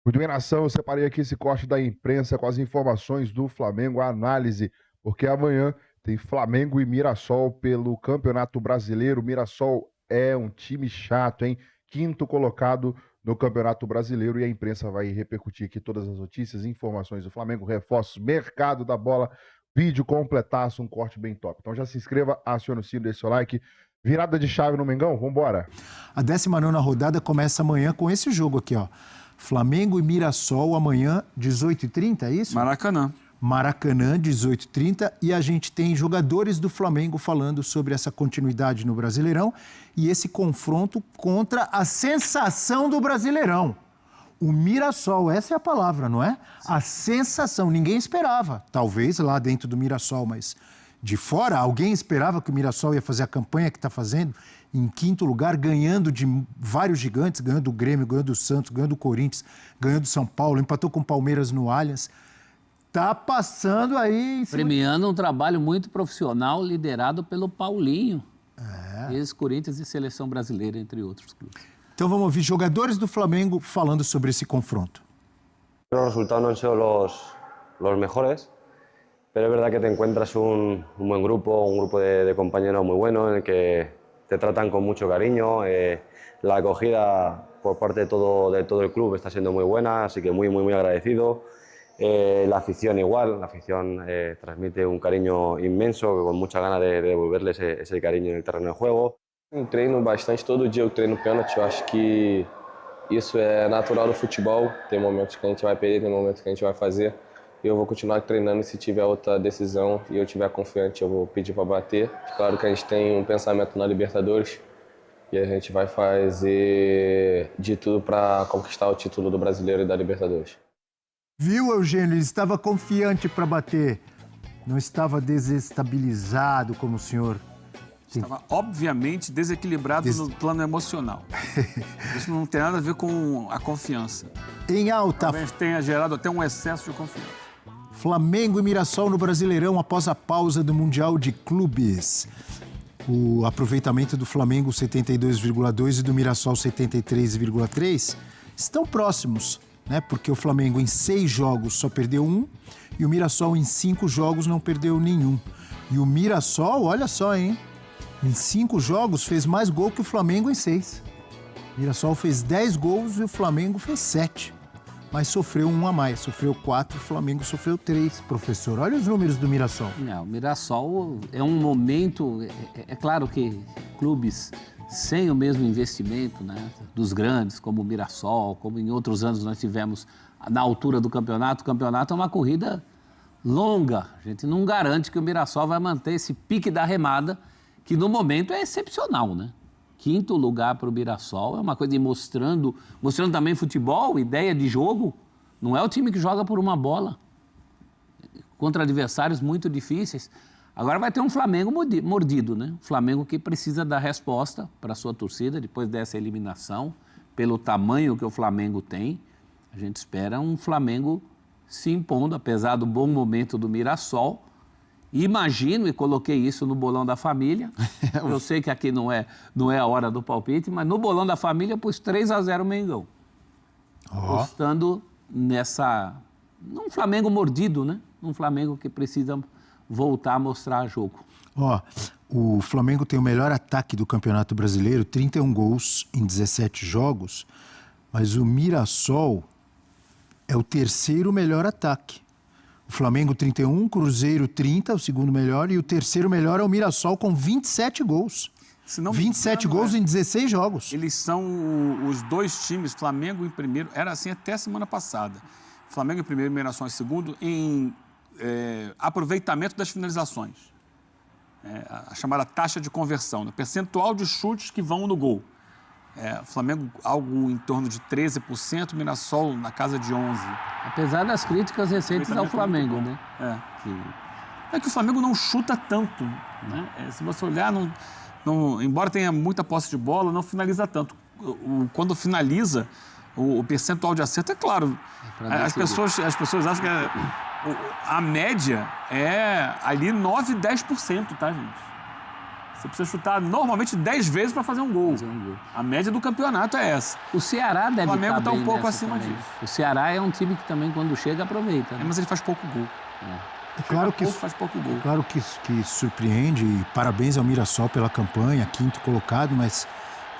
Muito bem, nação, eu separei aqui esse corte da imprensa com as informações do Flamengo, a análise, porque amanhã tem Flamengo e Mirassol pelo Campeonato Brasileiro. O Mirassol é um time chato, hein? Quinto colocado no Campeonato Brasileiro, e a imprensa vai repercutir aqui todas as notícias, informações do Flamengo, reforços, mercado da bola, vídeo completaço, um corte bem top. Então já se inscreva, acione o sino, deixe seu like. Virada de chave no Mengão, vambora! A 19ª rodada começa amanhã com esse jogo aqui, ó. Flamengo e Mirassol amanhã, 18h30, é isso? Maracanã. Maracanã, 18h30. E a gente tem jogadores do Flamengo falando sobre essa continuidade no Brasileirão e esse confronto contra a sensação do Brasileirão. O Mirassol, essa é a palavra, não é? A sensação, ninguém esperava. Talvez lá dentro do Mirassol, mas de fora, alguém esperava que o Mirassol ia fazer a campanha que está fazendo, em quinto lugar, ganhando de vários gigantes, ganhando do Grêmio, ganhando do Santos, ganhando do Corinthians, ganhando do São Paulo, empatou com o Palmeiras no Allianz. Tá passando aí... Premiando um trabalho muito profissional liderado pelo Paulinho. Ex-Corinthians e Seleção Brasileira, entre outros clubes. Então vamos ouvir jogadores do Flamengo falando sobre esse confronto. Los resultados no han sido los mejores, pero es verdad que te encuentras un buen grupo, un grupo de compañeros muy bueno, en el que te tratan con mucho cariño. La acogida por parte de todo el club está siendo muy buena, así que muy agradecido. La afición igual, la afición transmite un cariño inmenso, con muchas ganas de devolverle ese cariño en el terreno de juego. Eu treino bastante, todo dia eu treino pênalti, eu acho que isso é natural do futebol, tem momentos que a gente vai perder, tem momentos que a gente vai fazer. E eu vou continuar treinando, e se tiver outra decisão e eu estiver confiante, eu vou pedir para bater. Claro que a gente tem um pensamento na Libertadores e a gente vai fazer de tudo para conquistar o título do Brasileiro e da Libertadores. Viu, Eugênio? Ele estava confiante para bater. Não estava desestabilizado como o senhor. Estava, obviamente, desequilibrado no plano emocional. Isso não tem nada a ver com a confiança. Em alta... Talvez tenha gerado até um excesso de confiança. Flamengo e Mirassol no Brasileirão após a pausa do Mundial de Clubes. O aproveitamento do Flamengo, 72,2%, e do Mirassol, 73,3%, estão próximos, né? Porque o Flamengo em 6 jogos só perdeu 1 e o Mirassol em 5 jogos não perdeu nenhum. E o Mirassol, olha só, hein? Em 5 jogos fez mais gol que o Flamengo em 6. O Mirassol fez 10 gols e o Flamengo fez 7. Mas sofreu 1 a mais. Sofreu 4, o Flamengo sofreu 3, professor. Olha os números do Mirassol. Não, o Mirassol é um momento... É claro que clubes sem o mesmo investimento, né, dos grandes, como o Mirassol, como em outros anos nós tivemos na altura do campeonato. O campeonato é uma corrida longa. A gente não garante que o Mirassol vai manter esse pique da remada, que no momento é excepcional, né? 5º lugar para o Mirassol é uma coisa de mostrando também futebol, ideia de jogo. Não é o time que joga por uma bola contra adversários muito difíceis. Agora vai ter um Flamengo mordido, né? Um Flamengo que precisa dar resposta para a sua torcida depois dessa eliminação, pelo tamanho que o Flamengo tem. A gente espera um Flamengo se impondo, apesar do bom momento do Mirassol. Imagino, e coloquei isso no bolão da família, eu sei que aqui não é a hora do palpite, mas no bolão da família eu pus 3-0 Mengão. Apostando num Flamengo mordido, né? Um Flamengo que precisa voltar a mostrar jogo. O Flamengo tem o melhor ataque do Campeonato Brasileiro, 31 gols em 17 jogos, mas o Mirassol é o 3º melhor ataque. O Flamengo 31, Cruzeiro 30, o 2º melhor, e o 3º melhor é o Mirassol com 27 gols. 27 gols em 16 jogos. Eles são os 2 times, Flamengo em primeiro, era assim até a semana passada. Flamengo em primeiro, Mirassol em segundo, em aproveitamento das finalizações. A chamada taxa de conversão, né? Percentual de chutes que vão no gol. Flamengo algo em torno de 13%, Mirassol na casa de 11%. Apesar das críticas recentes ao Flamengo, né? É que o Flamengo não chuta tanto, né? Se você olhar, embora tenha muita posse de bola, não finaliza tanto. Quando finaliza, o percentual de acerto, é claro, as pessoas acham que a média é ali 9, 10%, tá, gente? Você precisa chutar normalmente 10 vezes para fazer um gol. A média do campeonato é essa. O Ceará deve estar bem. O Flamengo está um pouco nessa acima também. disso. O Ceará é um time que também, quando chega, aproveita. Né? Mas ele faz pouco gol. É claro que faz pouco gol. Claro que surpreende, e parabéns ao Mirassol pela campanha, 5º colocado, mas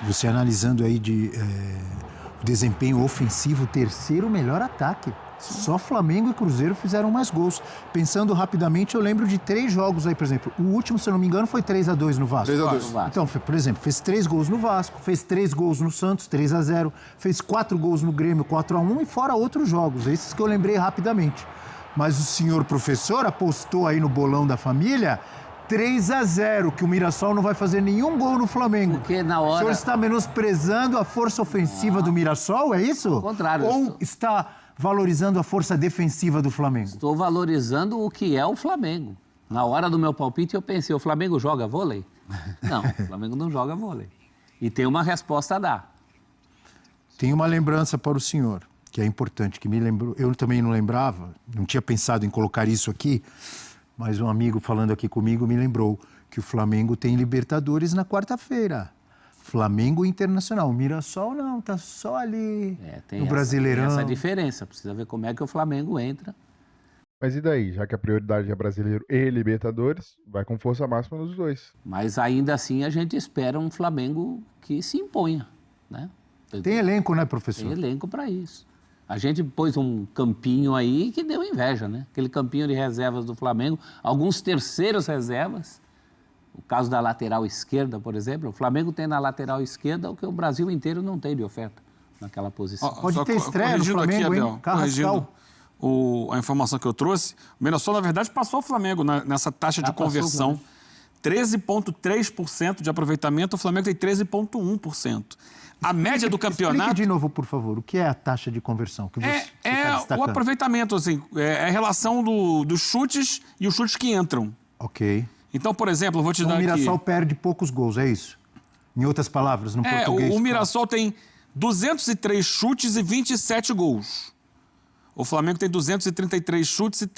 você analisando aí o desempenho ofensivo, o 3º melhor ataque. Só Flamengo e Cruzeiro fizeram mais gols. Pensando rapidamente, eu lembro de 3 jogos aí, por exemplo. O último, se eu não me engano, foi 3-2 no Vasco. 3-2. Então, por exemplo, fez 3 gols no Vasco, fez 3 gols no Santos, 3-0, fez 4 gols no Grêmio, 4-1, e fora outros jogos. Esses que eu lembrei rapidamente. Mas o senhor professor apostou aí no bolão da família 3-0, que o Mirassol não vai fazer nenhum gol no Flamengo. Porque na hora... O senhor está menosprezando a força ofensiva do Mirassol, é isso? Ao contrário. Ou está valorizando a força defensiva do Flamengo? Estou valorizando o que é o Flamengo. Na hora do meu palpite, eu pensei, o Flamengo joga vôlei? Não, o Flamengo não joga vôlei. E tem uma resposta a dar. Tem uma lembrança para o senhor, que é importante, que me lembrou. Eu também não lembrava, não tinha pensado em colocar isso aqui, mas um amigo falando aqui comigo me lembrou que o Flamengo tem Libertadores na quarta-feira. Flamengo Internacional. O Mirassol não, tá só ali no Brasileirão. Tem essa diferença, precisa ver como é que o Flamengo entra. Mas e daí? Já que a prioridade é Brasileiro e Libertadores, vai com força máxima nos dois. Mas ainda assim a gente espera um Flamengo que se imponha, né? Tem elenco, né, professor? Tem elenco para isso. A gente pôs um campinho aí que deu inveja, né? Aquele campinho de reservas do Flamengo, alguns terceiros reservas. O caso da lateral esquerda, por exemplo, o Flamengo tem na lateral esquerda o que o Brasil inteiro não tem de oferta naquela posição. Pode ter estreia no Flamengo, aqui, hein? Abel, Carrascal. A informação que eu trouxe, o Mirassol, na verdade, passou o Flamengo nessa taxa de conversão. 13,3% de aproveitamento, o Flamengo tem 13,1%. A média do campeonato... Explique de novo, por favor, o que é a taxa de conversão que você está destacando? O aproveitamento, assim, é a relação dos chutes e os chutes que entram. Ok. Então, por exemplo, eu vou te dar aqui... O Mirassol perde poucos gols, é isso? Em outras palavras, no português. O Mirassol tem 203 chutes e 27 gols. O Flamengo tem 233 chutes e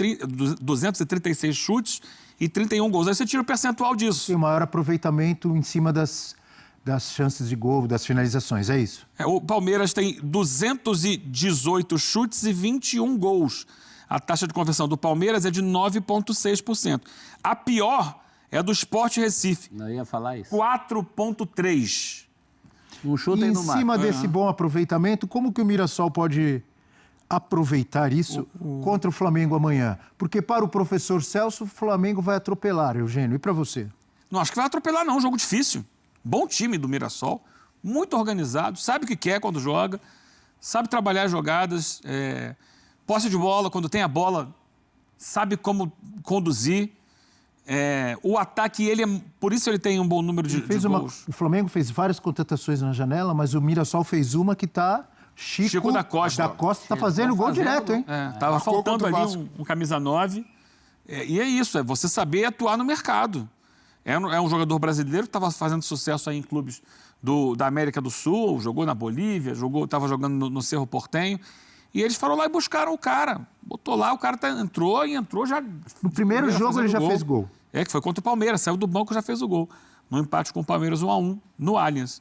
236 chutes e 31 gols. Aí você tira o percentual disso. Tem o maior aproveitamento em cima das chances de gol, das finalizações, é isso? O Palmeiras tem 218 chutes e 21 gols. A taxa de conversão do Palmeiras é de 9,6%. A pior é a do Sport Recife. Não ia falar isso. 4,3%. Um chute e no em mar. cima desse bom aproveitamento, como que o Mirassol pode aproveitar isso contra o Flamengo amanhã? Porque para o professor Celso, o Flamengo vai atropelar, Eugênio. E para você? Não acho que vai atropelar, não. Jogo difícil. Bom time do Mirassol. Muito organizado. Sabe o que quer quando joga. Sabe trabalhar as jogadas. Posse de bola, quando tem a bola, sabe como conduzir. O ataque, por isso ele tem um bom número de gols. O Flamengo fez várias contratações na janela, mas o Mirassol fez uma que está... Chico da Costa. Está fazendo gol direto, hein? Estava faltando ali um camisa 9. E é isso, é você saber atuar no mercado. É um jogador brasileiro que estava fazendo sucesso aí em clubes da América do Sul, jogou na Bolívia, estava jogando no Cerro Porteño. E eles foram lá e buscaram o cara. Botou lá, o cara entrou já... No primeiro jogo ele já fez gol. Que foi contra o Palmeiras. Saiu do banco e já fez o gol. No empate com o Palmeiras 1-1 no Allianz.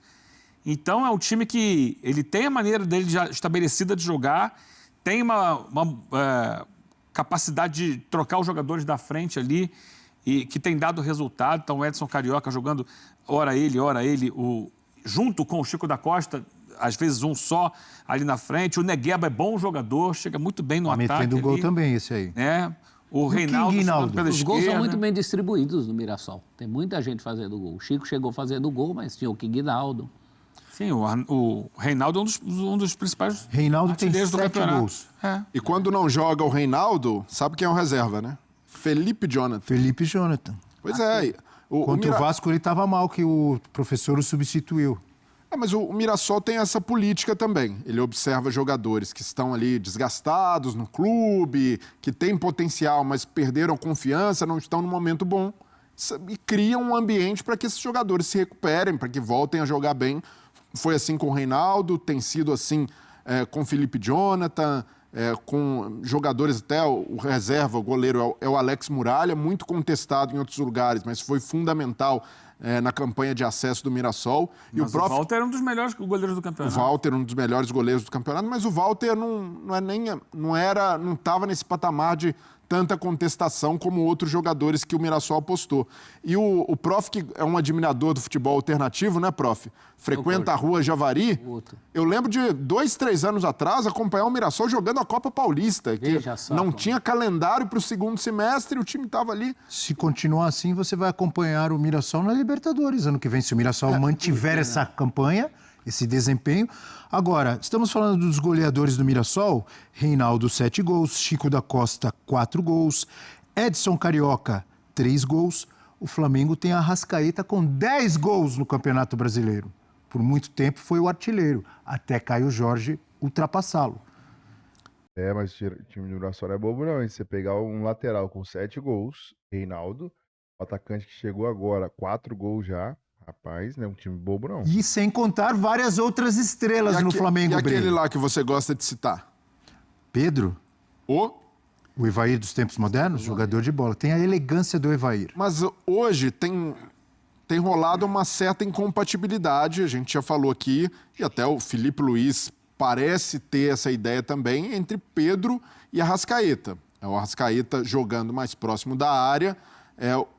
Então, é um time que ele tem a maneira dele já estabelecida de jogar, tem uma capacidade de trocar os jogadores da frente ali, e que tem dado resultado. Então, o Edson Carioca jogando ora ele, junto com o Chico da Costa, às vezes um só ali na frente. O Negueba é bom jogador, chega muito bem no ataque. Metendo gol também, esse aí. O Reinaldo jogando pela Os esquerda. gols são muito bem distribuídos no Mirassol. Tem muita gente fazendo gol. O Chico chegou fazendo gol, mas tinha o Guinaldo. Sim, o Reinaldo é um dos principais Reinaldo tem 7 gols. E quando não joga o Reinaldo, sabe quem é o reserva, né? Felipe Jonathan. Pois é. Contra o Vasco ele estava mal, que o professor o substituiu. Mas o Mirassol tem essa política também. Ele observa jogadores que estão ali desgastados no clube, que têm potencial, mas perderam confiança, não estão no momento bom. E cria um ambiente para que esses jogadores se recuperem, para que voltem a jogar bem. Foi assim com o Reinaldo, tem sido assim com o Felipe Jonathan, com jogadores até o reserva, o goleiro é o Alex Muralha, muito contestado em outros lugares, mas foi fundamental na campanha de acesso do Mirassol. Mas o Walter era um dos melhores goleiros do campeonato. O Walter, um dos melhores goleiros do campeonato, mas o Walter não estava nesse patamar de tanta contestação como outros jogadores que o Mirassol apostou. E o Prof, que é um admirador do futebol alternativo, né, Prof? Frequenta a Rua Javari. Eu lembro de 2, 3 anos atrás acompanhar o Mirassol jogando a Copa Paulista, que não tinha calendário para o segundo semestre e o time estava ali. Se continuar assim, você vai acompanhar o Mirassol na Libertadores ano que vem. Se o Mirassol mantiver essa campanha, esse desempenho. Agora, estamos falando dos goleadores do Mirassol. Reinaldo, 7 gols. Chico da Costa, 4 gols. Edson Carioca, 3 gols. O Flamengo tem a Arrascaeta com 10 gols no Campeonato Brasileiro. Por muito tempo foi o artilheiro, até Caio Jorge ultrapassá-lo. Mas o time do Mirassol não é bobo não, hein? Você pegar um lateral com 7 gols, Reinaldo, o atacante que chegou agora, 4 gols já. Rapaz, não é um time bobo, não. E sem contar várias outras estrelas no Flamengo, E aquele lá que você gosta de citar? Pedro? O Evair dos tempos modernos, jogador de bola. Tem a elegância do Evair. Mas hoje tem rolado uma certa incompatibilidade, a gente já falou aqui, e até o Filipe Luís parece ter essa ideia também, entre Pedro e Arrascaeta. O Arrascaeta jogando mais próximo da área.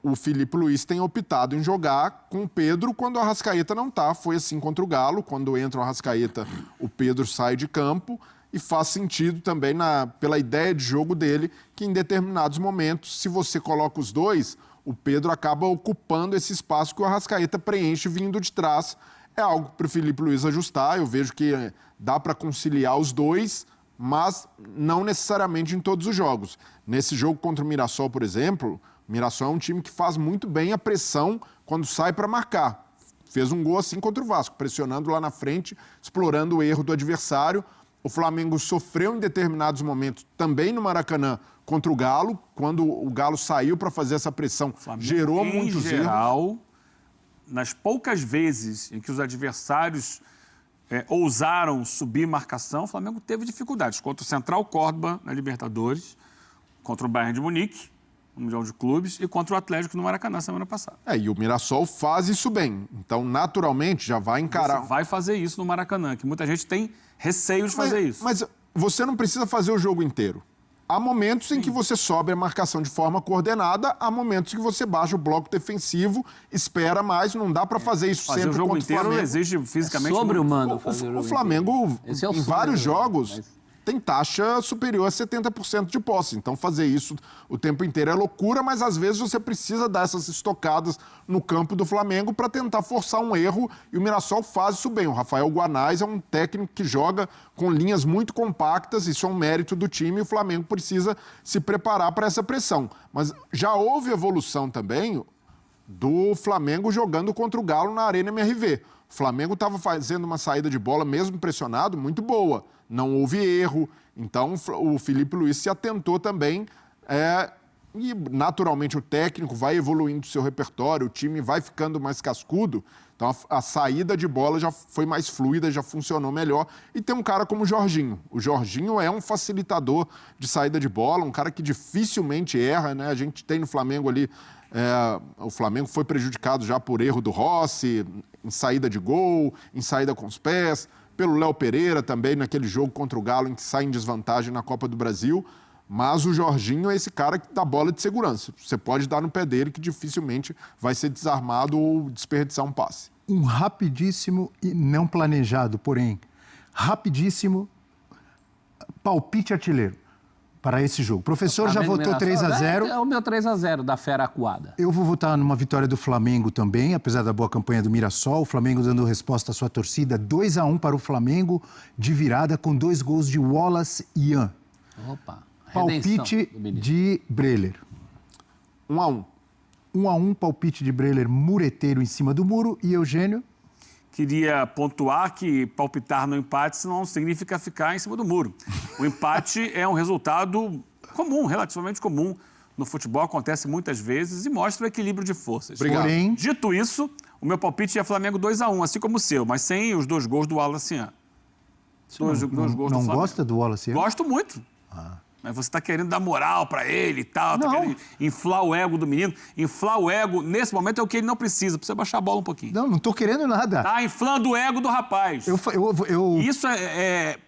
O Filipe Luís tem optado em jogar com o Pedro quando o Arrascaeta não está. Foi assim contra o Galo. Quando entra o Arrascaeta, o Pedro sai de campo. E faz sentido também pela ideia de jogo dele, que em determinados momentos, se você coloca os dois, o Pedro acaba ocupando esse espaço que o Arrascaeta preenche vindo de trás. É algo para o Filipe Luís ajustar. Eu vejo que dá para conciliar os dois, mas não necessariamente em todos os jogos. Nesse jogo contra o Mirassol, por exemplo, o Mirassol é um time que faz muito bem a pressão quando sai para marcar. Fez um gol assim contra o Vasco, pressionando lá na frente, explorando o erro do adversário. O Flamengo sofreu em determinados momentos também no Maracanã contra o Galo, quando o Galo saiu para fazer essa pressão, gerou muitos erros. Nas poucas vezes em que os adversários ousaram subir marcação, o Flamengo teve dificuldades. Contra o Central Córdoba na Libertadores, contra o Bayern de Munique, no Mundial de Clubes, e contra o Atlético no Maracanã semana passada. E o Mirassol faz isso bem. Então, naturalmente, já vai encarar... Você vai fazer isso no Maracanã, que muita gente tem receio de fazer isso. Mas você não precisa fazer o jogo inteiro. Há momentos em que você sobe a marcação de forma coordenada, há momentos que você baixa o bloco defensivo, espera mais, não dá para fazer isso sempre contra o Flamengo. Fazer o jogo inteiro exige fisicamente... Sobre-humano o Flamengo, em vários jogos... tem taxa superior a 70% de posse. Então, fazer isso o tempo inteiro é loucura, mas às vezes você precisa dar essas estocadas no campo do Flamengo para tentar forçar um erro, e o Mirassol faz isso bem. O Rafael Guanais é um técnico que joga com linhas muito compactas, isso é um mérito do time, e o Flamengo precisa se preparar para essa pressão. Mas já houve evolução também do Flamengo jogando contra o Galo na Arena MRV. O Flamengo estava fazendo uma saída de bola, mesmo pressionado, muito boa. Não houve erro, então o Filipe Luís se atentou também e naturalmente o técnico vai evoluindo o seu repertório, o time vai ficando mais cascudo, então a saída de bola já foi mais fluida, já funcionou melhor. E tem um cara como o Jorginho. O Jorginho é um facilitador de saída de bola, um cara que dificilmente erra, né? A gente tem no Flamengo ali, o Flamengo foi prejudicado já por erro do Rossi, em saída de gol, em saída com os pés, pelo Léo Pereira também, naquele jogo contra o Galo, em que sai em desvantagem na Copa do Brasil. Mas o Jorginho é esse cara que dá bola de segurança. Você pode dar no pé dele que dificilmente vai ser desarmado ou desperdiçar um passe. Um rapidíssimo e não planejado, porém, rapidíssimo palpite artilheiro para esse jogo. O professor já votou 3-0. É o meu 3-0 da fera acuada. Eu vou votar numa vitória do Flamengo também, apesar da boa campanha do Mirassol. O Flamengo dando resposta à sua torcida. 2-1 para o Flamengo, de virada, com 2 gols de Wallace e Ian. Opa, palpite de Breler. 1-1. 1-1, palpite de Breler, mureteiro em cima do muro. E Eugênio? Queria pontuar que palpitar no empate não significa ficar em cima do muro. O empate é um resultado comum, relativamente comum. No futebol acontece muitas vezes e mostra o equilíbrio de forças. Obrigado. Porém... Dito isso, o meu palpite é Flamengo 2-1, assim como o seu, mas sem os 2 gols do Wallace Ian. Dois gols do Flamengo. Não gosta do Wallace Ian? Gosto muito. Mas você está querendo dar moral para ele e tal, tá Não. querendo inflar o ego do menino. Inflar o ego, nesse momento, é o que ele não precisa. Precisa baixar a bola um pouquinho. Não tô querendo nada. Tá inflando o ego do rapaz. Isso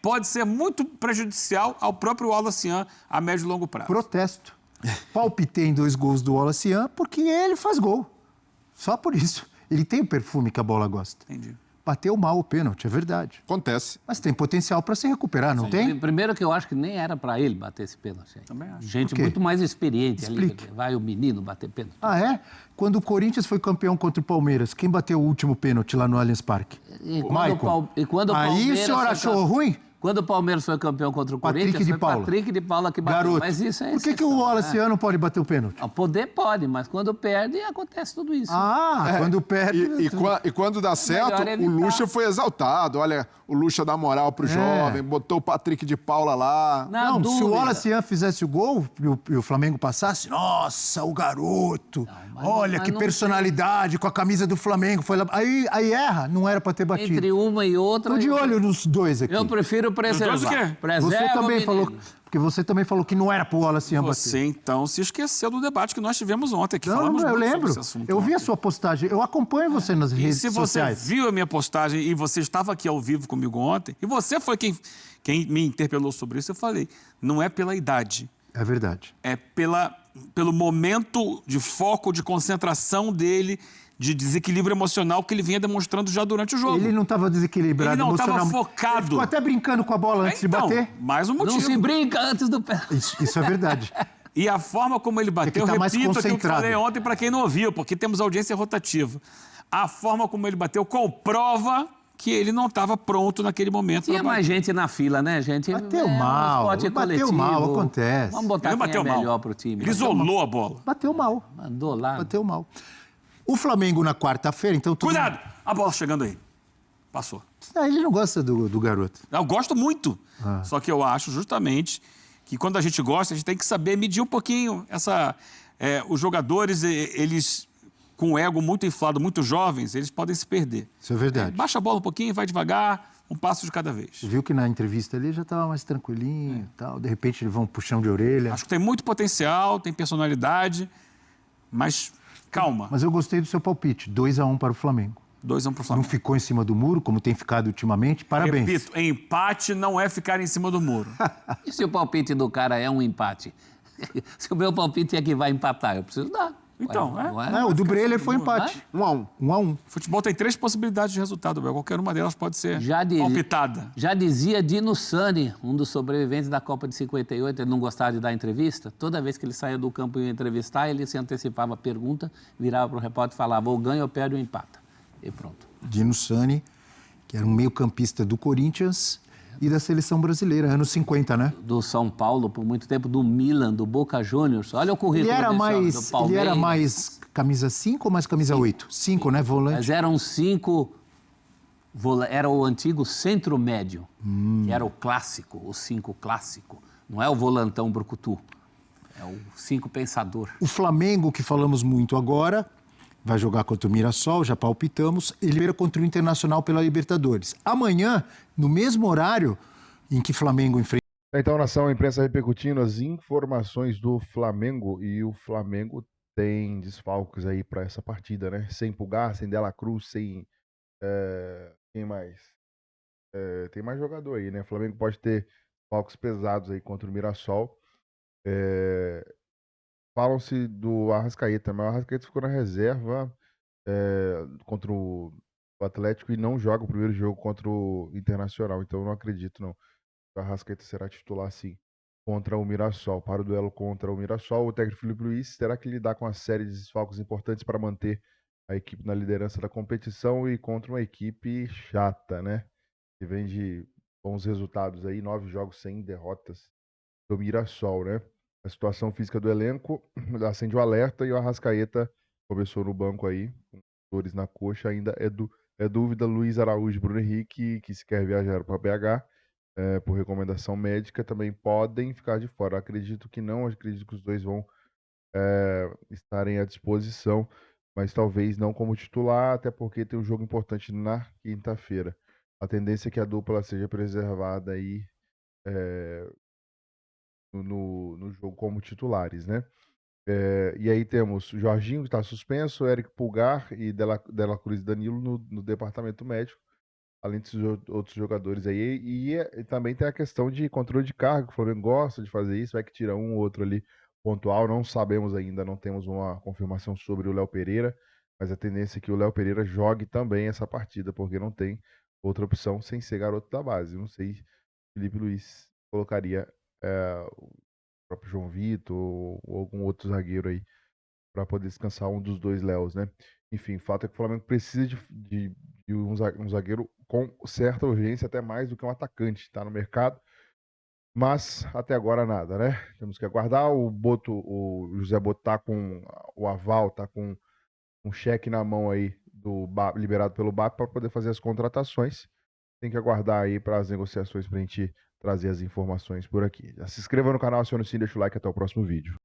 pode ser muito prejudicial ao próprio Wallace a médio e longo prazo. Protesto. Palpitei em 2 gols do Wallace porque ele faz gol. Só por isso. Ele tem o perfume que a bola gosta. Entendi. Bateu mal o pênalti, é verdade. Acontece. Mas tem potencial para se recuperar, não tem? Primeiro que eu acho que nem era para ele bater esse pênalti. Também acho. Gente Por quê? muito mais experiente Explique. ali. Vai o menino bater pênalti. Ah, é? Quando o Corinthians foi campeão contra o Palmeiras, quem bateu o último pênalti lá no Allianz Parque? E quando o Aí o Palmeiras senhor foi achou ruim? Quando o Palmeiras foi campeão contra o Patrick Corinthians, de foi Paula. Patrick de Paula que bateu. Garoto. Mas isso é Por que o exceção, Wallace né? não pode bater o pênalti? Não, poder pode, mas quando perde, acontece tudo isso. Quando perde... E quando dá certo, melhor evitar. o Lucha foi exaltado. Olha, o Lucha dá moral pro jovem, botou o Patrick de Paula lá. Na Não, se o dúvida. Wallace fizesse o gol e o Flamengo passasse, nossa, o garoto, olha mas que não personalidade com a camisa do Flamengo. Foi lá. Aí erra, não era pra ter batido. Entre uma e outra... Tô de olho nos dois aqui. Eu prefiro preservar. dois o quê? Você Preserva o também menino. falou, porque você também falou que não era pro Wallace bater. Você, então, se esqueceu do debate que nós tivemos ontem. Que Não, falamos eu muito sobre lembro. esse assunto Eu vi a ontem. sua postagem. Eu acompanho você nas E redes se você sociais. viu a minha postagem e você estava aqui ao vivo comigo ontem, e você foi quem me interpelou sobre isso, eu falei, não é pela idade, É verdade. é pelo momento de foco, de concentração dele, de desequilíbrio emocional que ele vinha demonstrando já durante o jogo. Ele não estava desequilibrado Ele não estava emocionalmente. focado. Ele ficou até brincando com a bola antes de Então, bater. mais um motivo. Não se brinca antes do pênalti. Isso é verdade. E a forma como ele bateu, tá eu mais repito aquilo que eu concentrado. falei ontem para quem não ouviu, porque temos audiência rotativa. A forma como ele bateu comprova que ele não estava pronto naquele momento. Tinha pra mais bater. gente na fila, né, gente? Bateu um mal, esporte bateu coletivo. mal, acontece. Vamos botar Ele não quem é bateu mal. melhor pro time. Ele isolou a bola. Bateu mal. Mandou lá. Bateu mal. O Flamengo na quarta-feira, então... Cuidado! A bola chegando aí. Passou. Ele não gosta do garoto. Eu gosto muito. Só que eu acho justamente que quando a gente gosta, a gente tem que saber medir um pouquinho os jogadores, eles com o ego muito inflado, muito jovens, eles podem se perder. Isso é verdade. Baixa a bola um pouquinho, vai devagar, um passo de cada vez. Viu que na entrevista ali já estava mais tranquilinho e tal. De repente ele vai um puxão de orelha. Acho que tem muito potencial, tem personalidade, mas calma. Mas eu gostei do seu palpite. 2-1 para o Flamengo. 2-1 pro Não Flamengo. ficou em cima do muro, como tem ficado ultimamente. Parabéns. Repito, empate não é ficar em cima do muro. E se o palpite do cara é um empate? Se o meu palpite é que vai empatar, eu preciso dar. Então, Não É, o do Breler foi Não é? empate. 1-1. 1-1. Futebol tem 3 possibilidades de resultado, Bel. Qualquer uma delas pode ser palpitada. Já dizia Dino Sani, um dos sobreviventes da Copa de 58, ele não gostava de dar entrevista. Toda vez que ele saía do campo e ia entrevistar, ele se antecipava a pergunta, virava para o repórter e falava, ou ganha ou perde ou empata. E pronto. Dino Sani, que era um meio-campista do Corinthians e da seleção brasileira, anos 50, né? Do São Paulo, por muito tempo, do Milan, do Boca Juniors. Olha o currículo Ele era desse homem, do mais, ele Palmeiras. era mais camisa 5 ou mais camisa 8? 5, né? Volante. Mas eram 5... Era o antigo centro médio, que era o clássico, o 5 clássico. Não é o volantão brucutu, é o 5 pensador. O Flamengo, que falamos muito agora, vai jogar contra o Mirassol, já palpitamos. Ele era contra o Internacional pela Libertadores. Amanhã, no mesmo horário em que Flamengo enfrenta... Então, nação, a imprensa repercutindo as informações do Flamengo. E o Flamengo tem desfalques aí para essa partida, né? Sem Pulgar, sem Dela Cruz, sem... quem mais? Tem mais jogador aí, né? O Flamengo pode ter desfalques pesados aí contra o Mirassol. Falam-se do Arrascaeta, mas o Arrascaeta ficou na reserva contra o Atlético e não joga o primeiro jogo contra o Internacional. Então eu não acredito, não. O Arrascaeta será titular, sim, contra o Mirassol. Para o duelo contra o Mirassol, o técnico Felipe Luiz terá que lidar com uma série de desfalques importantes para manter a equipe na liderança da competição e contra uma equipe chata, né? Que vem de bons resultados aí, 9 jogos sem derrotas do Mirassol, né? A situação física do elenco acende o alerta e o Arrascaeta começou no banco aí, com dores na coxa, ainda é dúvida Luiz Araújo e Bruno Henrique, que se quer viajar para BH, por recomendação médica, também podem ficar de fora. Acredito que não, acredito que os dois vão estarem à disposição, mas talvez não como titular, até porque tem um jogo importante na quinta-feira. A tendência é que a dupla seja preservada aí no jogo como titulares, né? E aí temos o Jorginho, que está suspenso, Eric Pulgar e Dela Cruz e Danilo no departamento médico, além desses outros jogadores aí. E também tem a questão de controle de carga, que o Flamengo gosta de fazer isso, vai que tira um ou outro ali pontual. Não sabemos ainda, não temos uma confirmação sobre o Léo Pereira, mas a tendência é que o Léo Pereira jogue também essa partida, porque não tem outra opção sem ser garoto da base. Não sei se Felipe Luiz colocaria o próprio João Vitor ou algum outro zagueiro aí para poder descansar um dos dois Léos, né? Enfim, o fato é que o Flamengo precisa de um zagueiro com certa urgência, até mais do que um atacante, está no mercado, mas até agora nada, né? Temos que aguardar. O José Boto tá com o aval, tá com um cheque na mão aí liberado pelo BAP para poder fazer as contratações. Tem que aguardar aí para as negociações para a gente trazer as informações por aqui. Já se inscreva no canal, acione o sininho, deixa o like, até o próximo vídeo.